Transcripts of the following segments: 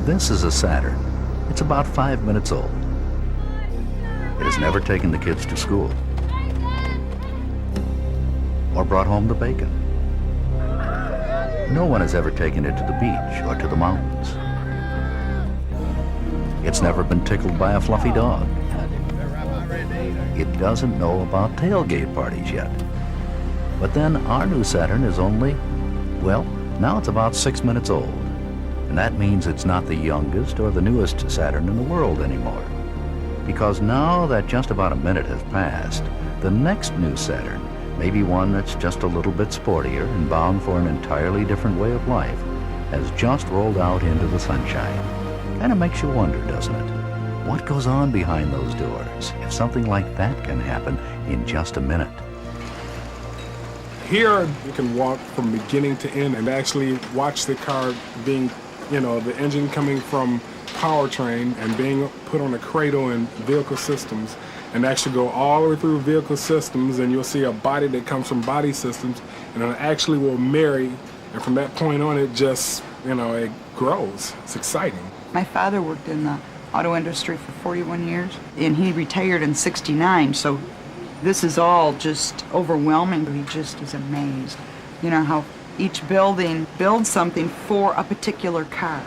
This is a Saturn. It's about 5 minutes old. It has never taken the kids to school or brought home the bacon. No one has ever taken it to the beach or to the mountains. It's never been tickled by a fluffy dog. It doesn't know about tailgate parties yet. But then our new Saturn is only, well, now it's about 6 minutes old. And that means it's not the youngest or the newest Saturn in the world anymore. Because now that just about a minute has passed, the next new Saturn may be one that's just a little bit sportier and bound for an entirely different way of life, has just rolled out into the sunshine. Kind of makes you wonder, doesn't it? What goes on behind those doors if something like that can happen in just a minute? Here, you can walk from beginning to end and actually watch the car being, the engine coming from powertrain and being put on a cradle in vehicle systems, and actually go all the way through vehicle systems, and you'll see a body that comes from body systems, and it actually will marry, and from that point on, it just, it grows. It's exciting. My father worked in the auto industry for 41 years, and he retired in '69, so this is all just overwhelming. He just is amazed. How each building builds something for a particular car.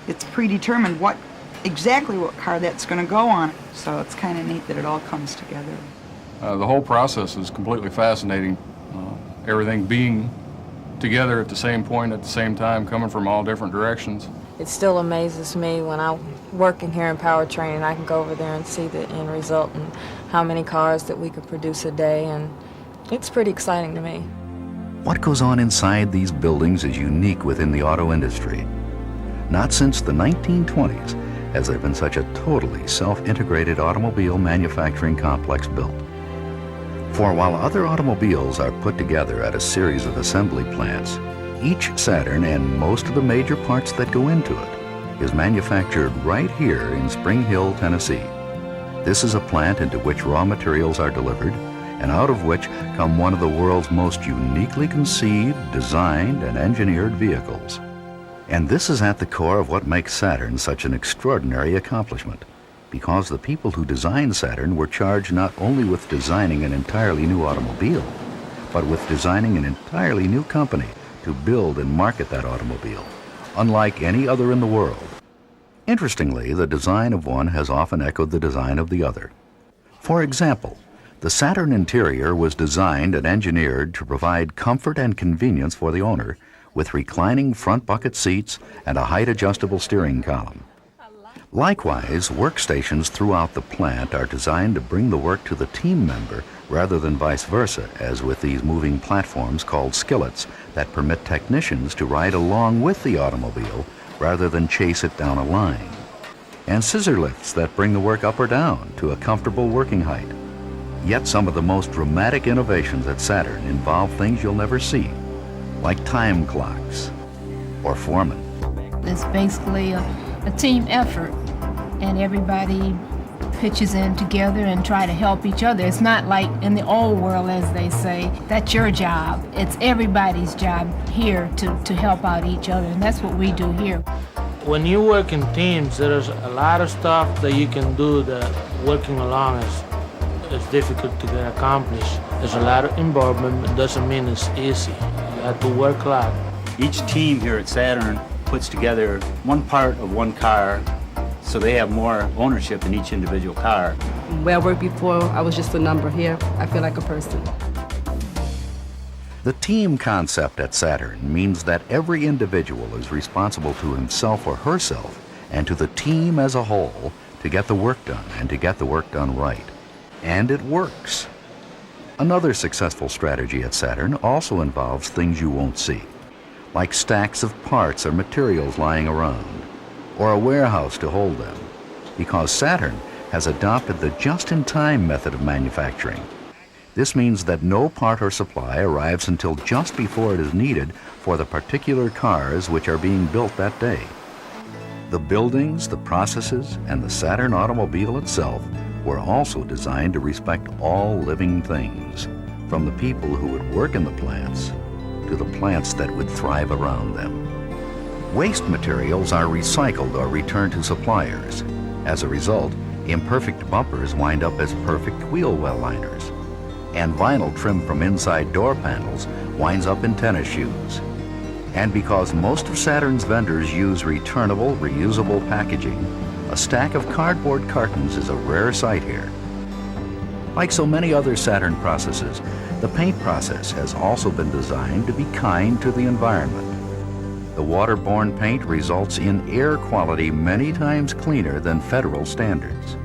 It's predetermined exactly what car that's going to go on. So it's kind of neat that it all comes together. The whole process is completely fascinating. Everything being together at the same point, at the same time, coming from all different directions. It still amazes me when I'm working here in powertrain and I can go over there and see the end result and how many cars that we could produce a day, and it's pretty exciting to me. What goes on inside these buildings is unique within the auto industry. Not since the 1920s has there been such a totally self-integrated automobile manufacturing complex built. For while other automobiles are put together at a series of assembly plants, each Saturn and most of the major parts that go into it is manufactured right here in Spring Hill, Tennessee. This is a plant into which raw materials are delivered and out of which come one of the world's most uniquely conceived, designed, and engineered vehicles. And this is at the core of what makes Saturn such an extraordinary accomplishment, because the people who designed Saturn were charged not only with designing an entirely new automobile, but with designing an entirely new company to build and market that automobile, unlike any other in the world. Interestingly, the design of one has often echoed the design of the other. For example, the Saturn interior was designed and engineered to provide comfort and convenience for the owner, with reclining front bucket seats and a height-adjustable steering column. Likewise, workstations throughout the plant are designed to bring the work to the team member rather than vice versa, as with these moving platforms called skillets that permit technicians to ride along with the automobile rather than chase it down a line. And scissor lifts that bring the work up or down to a comfortable working height. Yet some of the most dramatic innovations at Saturn involve things you'll never see, like time clocks or foremen. It's basically a team effort, and everybody pitches in together and try to help each other. It's not like in the old world, as they say, that's your job. It's everybody's job here to help out each other, and that's what we do here. When you work in teams, there's a lot of stuff that you can do that working alone is difficult to get accomplished. There's a lot of involvement, but doesn't mean it's easy. You have to work a lot. Each team here at Saturn puts together one part of one car, so they have more ownership in each individual car. Where I worked before, I was just a number. Here, I feel like a person. The team concept at Saturn means that every individual is responsible to himself or herself and to the team as a whole to get the work done and to get the work done right. And it works. Another successful strategy at Saturn also involves things you won't see, like stacks of parts or materials lying around, or a warehouse to hold them, because Saturn has adopted the just-in-time method of manufacturing. This means that no part or supply arrives until just before it is needed for the particular cars which are being built that day. The buildings, the processes, and the Saturn automobile itself were also designed to respect all living things, from the people who would work in the plants to the plants that would thrive around them. Waste materials are recycled or returned to suppliers. As a result, imperfect bumpers wind up as perfect wheel well liners. And vinyl trimmed from inside door panels winds up in tennis shoes. And because most of Saturn's vendors use returnable, reusable packaging, a stack of cardboard cartons is a rare sight here. Like so many other Saturn processes, the paint process has also been designed to be kind to the environment. The waterborne paint results in air quality many times cleaner than federal standards.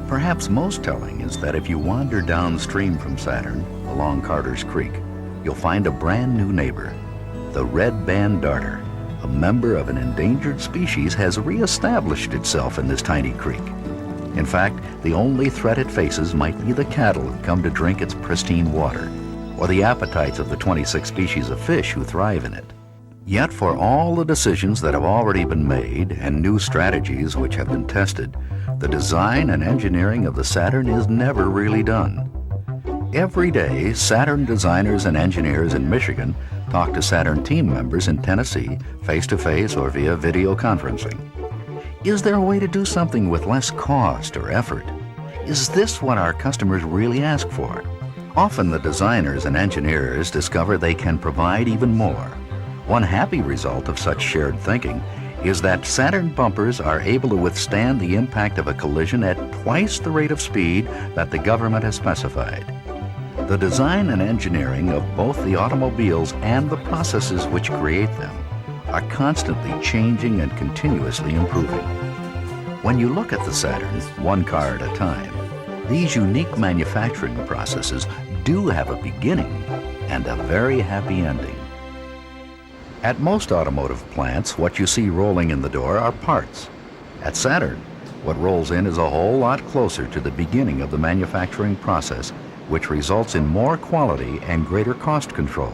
Perhaps most telling is that if you wander downstream from Saturn, along Carter's Creek, you'll find a brand new neighbor. The red-band darter, a member of an endangered species, has re-established itself in this tiny creek. In fact, the only threat it faces might be the cattle that come to drink its pristine water, or the appetites of the 26 species of fish who thrive in it. Yet for all the decisions that have already been made and new strategies which have been tested, the design and engineering of the Saturn is never really done. Every day, Saturn designers and engineers in Michigan talk to Saturn team members in Tennessee, face-to-face or via video conferencing. Is there a way to do something with less cost or effort? Is this what our customers really ask for? Often the designers and engineers discover they can provide even more. One happy result of such shared thinking is that Saturn bumpers are able to withstand the impact of a collision at twice the rate of speed that the government has specified. The design and engineering of both the automobiles and the processes which create them are constantly changing and continuously improving. When you look at the Saturn, one car at a time, these unique manufacturing processes do have a beginning and a very happy ending. At most automotive plants, what you see rolling in the door are parts. At Saturn, what rolls in is a whole lot closer to the beginning of the manufacturing process, which results in more quality and greater cost control.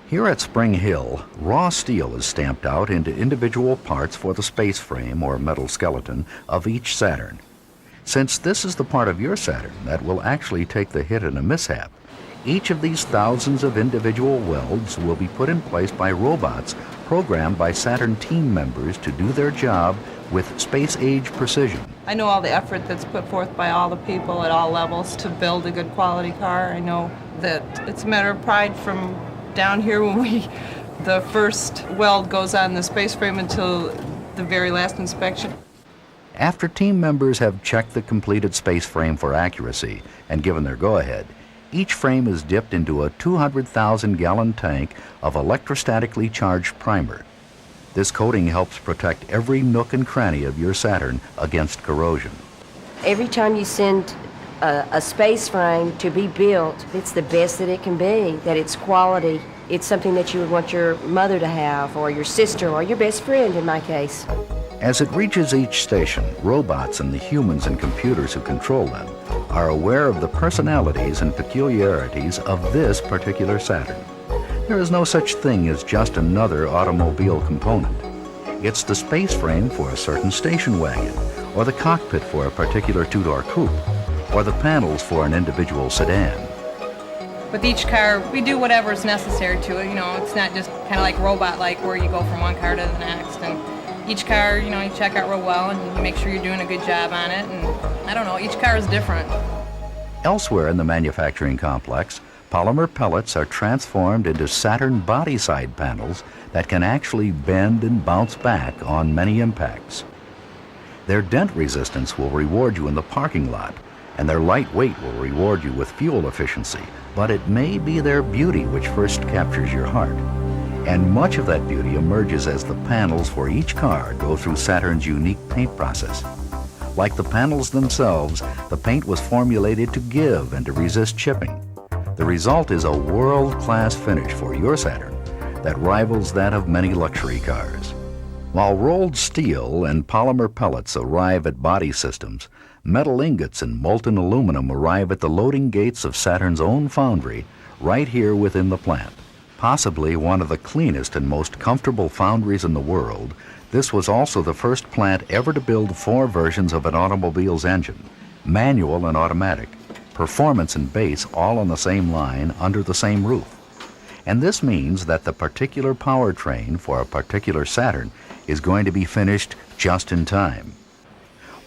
Here at Spring Hill, raw steel is stamped out into individual parts for the space frame or metal skeleton of each Saturn. Since this is the part of your Saturn that will actually take the hit in a mishap, each of these thousands of individual welds will be put in place by robots programmed by Saturn team members to do their job with space-age precision. I know all the effort that's put forth by all the people at all levels to build a good quality car. I know that it's a matter of pride from down here when the first weld goes on the space frame until the very last inspection. After team members have checked the completed space frame for accuracy and given their go-ahead, each frame is dipped into a 200,000-gallon tank of electrostatically charged primer. This coating helps protect every nook and cranny of your Saturn against corrosion. Every time you send a space frame to be built, it's the best that it can be, that it's quality. It's something that you would want your mother to have, or your sister, or your best friend in my case. As it reaches each station, robots and the humans and computers who control them are aware of the personalities and peculiarities of this particular Saturn. There is no such thing as just another automobile component. It's the space frame for a certain station wagon, or the cockpit for a particular two-door coupe, or the panels for an individual sedan. With each car, we do whatever is necessary to it. You know, it's not just kind of like robot-like where you go from one car to the next. And each car, you know, you check out real well and you make sure you're doing a good job on it. And I don't know, each car is different. Elsewhere in the manufacturing complex, polymer pellets are transformed into Saturn body side panels that can actually bend and bounce back on many impacts. Their dent resistance will reward you in the parking lot, and their light weight will reward you with fuel efficiency, but it may be their beauty which first captures your heart. And much of that beauty emerges as the panels for each car go through Saturn's unique paint process. Like the panels themselves, the paint was formulated to give and to resist chipping. The result is a world-class finish for your Saturn that rivals that of many luxury cars. While rolled steel and polymer pellets arrive at body systems, metal ingots and molten aluminum arrive at the loading gates of Saturn's own foundry right here within the plant. Possibly one of the cleanest and most comfortable foundries in the world, this was also the first plant ever to build 4 versions of an automobile's engine, manual and automatic, performance and base all on the same line under the same roof. And this means that the particular powertrain for a particular Saturn is going to be finished just in time.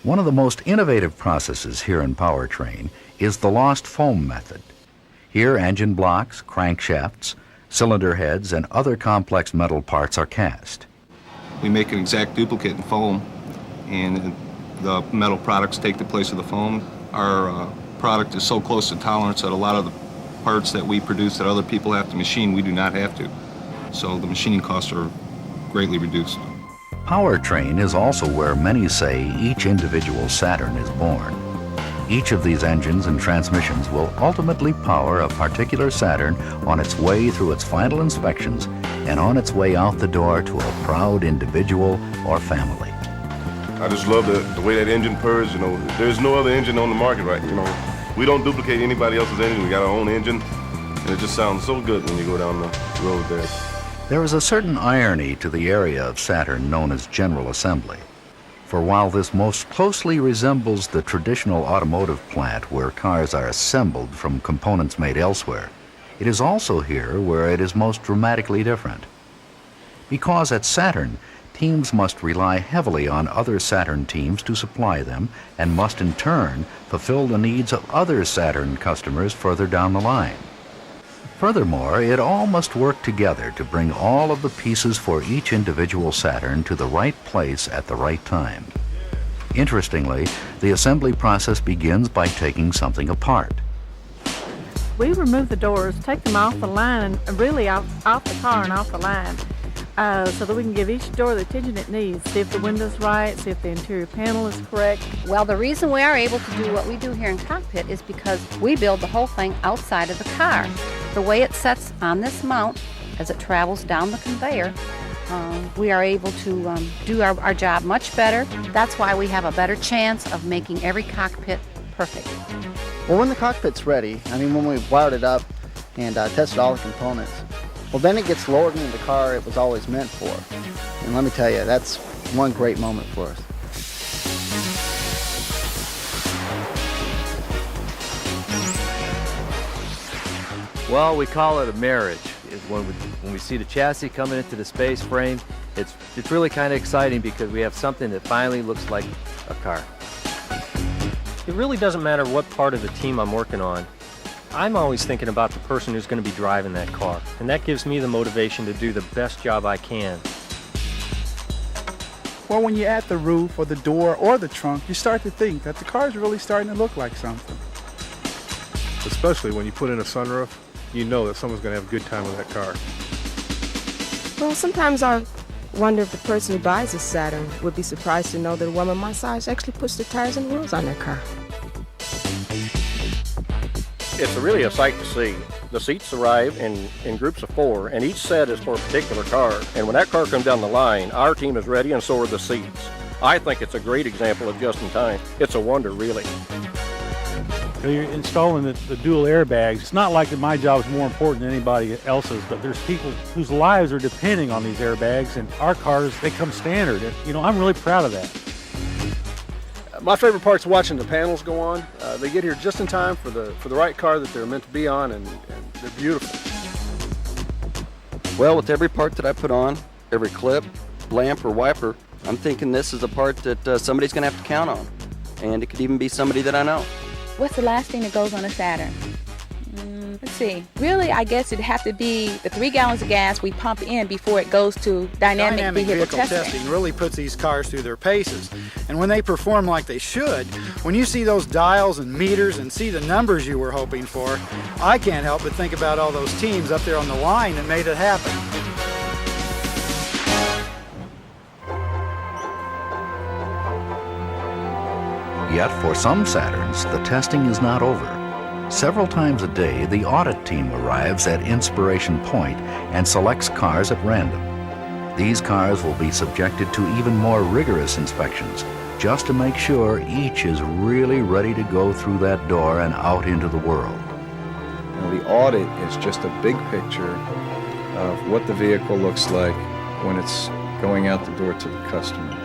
One of the most innovative processes here in powertrain is the lost foam method. Here, engine blocks, crankshafts, cylinder heads, and other complex metal parts are cast. We make an exact duplicate in foam, and the metal products take the place of the foam. Our product is so close to tolerance that a lot of the parts that we produce that other people have to machine, we do not have to. So the machining costs are greatly reduced. Powertrain is also where many say each individual Saturn is born. Each of these engines and transmissions will ultimately power a particular Saturn on its way through its final inspections and on its way out the door to a proud individual or family. I just love the way that engine purrs. You know, there's no other engine on the market, right? You know, we don't duplicate anybody else's engine. We got our own engine, and it just sounds so good when you go down the road there. There is a certain irony to the area of Saturn known as General Assembly. For while this most closely resembles the traditional automotive plant where cars are assembled from components made elsewhere, it is also here where it is most dramatically different. Because at Saturn, teams must rely heavily on other Saturn teams to supply them and must in turn fulfill the needs of other Saturn customers further down the line. Furthermore, it all must work together to bring all of the pieces for each individual Saturn to the right place at the right time. Interestingly, the assembly process begins by taking something apart. We remove the doors, take them off the line, and really off the car and off the line, so that we can give each door the attention it needs, see if the window's right, see if the interior panel is correct. Well, the reason we are able to do what we do here in cockpit is because we build the whole thing outside of the car. The way it sets on this mount as it travels down the conveyor, we are able to do our job much better. That's why we have a better chance of making every cockpit perfect. Well, when the cockpit's ready, when we wired it up and tested all the components, well, then it gets lowered into the car it was always meant for. And let me tell you, that's one great moment for us. Well, we call it a marriage. When we see the chassis coming into the space frame, it's really kind of exciting because we have something that finally looks like a car. It really doesn't matter what part of the team I'm working on. I'm always thinking about the person who's going to be driving that car, and that gives me the motivation to do the best job I can. Well, when you're at the roof or the door or the trunk, you start to think that the car's really starting to look like something. Especially when you put in a sunroof, you know that someone's going to have a good time with that car. Well, sometimes I wonder if the person who buys a Saturn would be surprised to know that a woman my size actually puts the tires and wheels on their car. It's really a sight to see. The seats arrive in groups of 4, and each set is for a particular car. And when that car comes down the line, our team is ready, and so are the seats. I think it's a great example of just in time. It's a wonder, really. You're installing the dual airbags. It's not like that my job is more important than anybody else's, but there's people whose lives are depending on these airbags, and our cars, they come standard. And, I'm really proud of that. My favorite part's watching the panels go on. They get here just in time for the right car that they're meant to be on, and they're beautiful. Well, with every part that I put on, every clip, lamp, or wiper, I'm thinking this is a part that somebody's going to have to count on. And it could even be somebody that I know. What's the last thing that goes on a Saturn? Let's see. Really, I guess it'd have to be the 3 gallons of gas we pump in before it goes to dynamic vehicle testing. Really puts these cars through their paces. And when they perform like they should, when you see those dials and meters and see the numbers you were hoping for, I can't help but think about all those teams up there on the line that made it happen. Yet for some Saturns, the testing is not over. Several times a day, the audit team arrives at Inspiration Point and selects cars at random. These cars will be subjected to even more rigorous inspections just to make sure each is really ready to go through that door and out into the world. The audit is just a big picture of what the vehicle looks like when it's going out the door to the customer.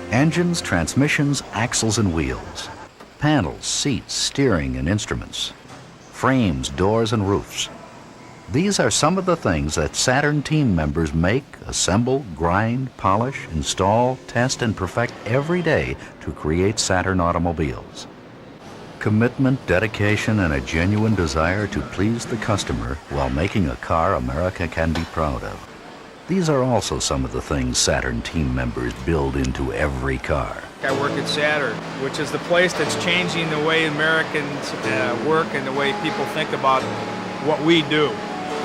Engines, transmissions, axles, and wheels. Panels, seats, steering, and instruments. Frames, doors, and roofs. These are some of the things that Saturn team members make, assemble, grind, polish, install, test, and perfect every day to create Saturn automobiles. Commitment, dedication, and a genuine desire to please the customer while making a car America can be proud of. These are also some of the things Saturn team members build into every car. I work at Saturn, which is the place that's changing the way Americans work and the way people think about what we do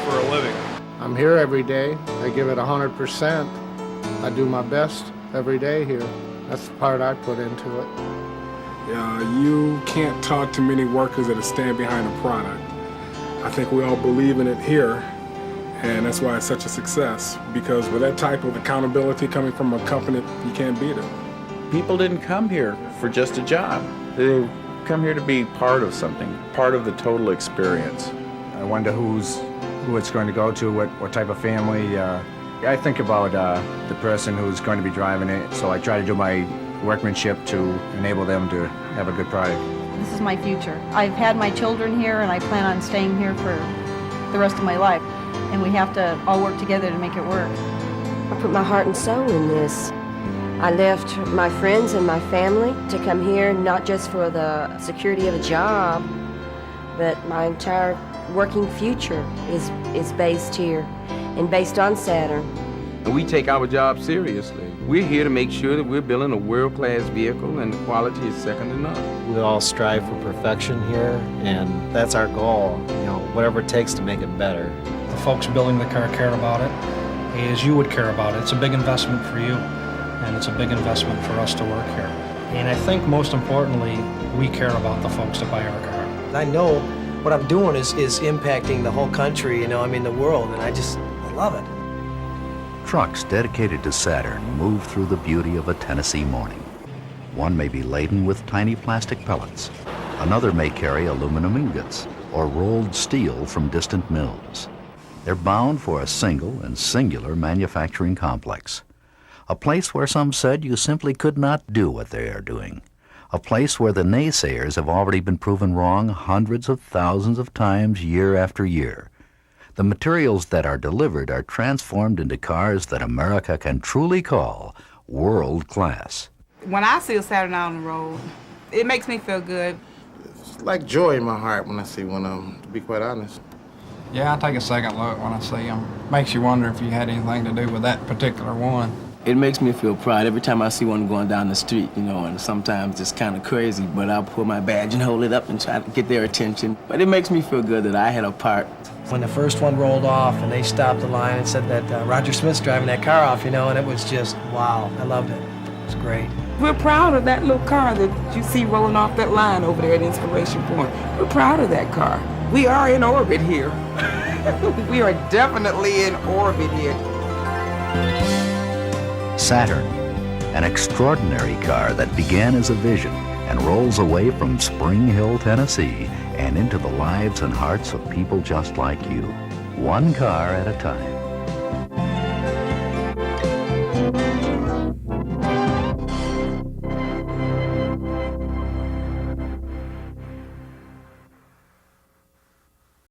for a living. I'm here every day. I give it 100%. I do my best every day here. That's the part I put into it. You can't talk to many workers that stand behind a product. I think we all believe in it here, and that's why it's such a success, because with that type of accountability coming from a company, you can't beat it. People didn't come here for just a job. They come here to be part of something, part of the total experience. I wonder who it's going to go to, what type of family. I think about the person who's going to be driving it, so I try to do my workmanship to enable them to have a good product. This is my future. I've had my children here, and I plan on staying here for the rest of my life, and we have to all work together to make it work. I put my heart and soul in this. I left my friends and my family to come here, not just for the security of a job, but my entire working future is based here and based on Saturn. We take our job seriously. We're here to make sure that we're building a world-class vehicle and the quality is second to none. We all strive for perfection here, and that's our goal, whatever it takes to make it better. The folks building the car care about it as you would care about it. It's a big investment for you, and it's a big investment for us to work here. And I think most importantly, we care about the folks that buy our car. I know what I'm doing is impacting the whole country, the world, and I love it. Trucks dedicated to Saturn move through the beauty of a Tennessee morning. One may be laden with tiny plastic pellets. Another may carry aluminum ingots or rolled steel from distant mills. They're bound for a single and singular manufacturing complex. A place where some said you simply could not do what they are doing. A place where the naysayers have already been proven wrong hundreds of thousands of times year after year. The materials that are delivered are transformed into cars that America can truly call world class. When I see a Saturn out on the road, it makes me feel good. It's like joy in my heart when I see one of them, to be quite honest. Yeah, I take a second look when I see them. Makes you wonder if you had anything to do with that particular one. It makes me feel proud every time I see one going down the street, and sometimes it's kind of crazy, but I'll pull my badge and hold it up and try to get their attention. But it makes me feel good that I had a part. When the first one rolled off and they stopped the line and said that Roger Smith's driving that car off, and it was just, wow, I loved it. It was great. We're proud of that little car that you see rolling off that line over there at Inspiration Point. We're proud of that car. We are in orbit here. We are definitely in orbit here. Saturn, an extraordinary car that began as a vision and rolls away from Spring Hill, Tennessee, and into the lives and hearts of people just like you, one car at a time.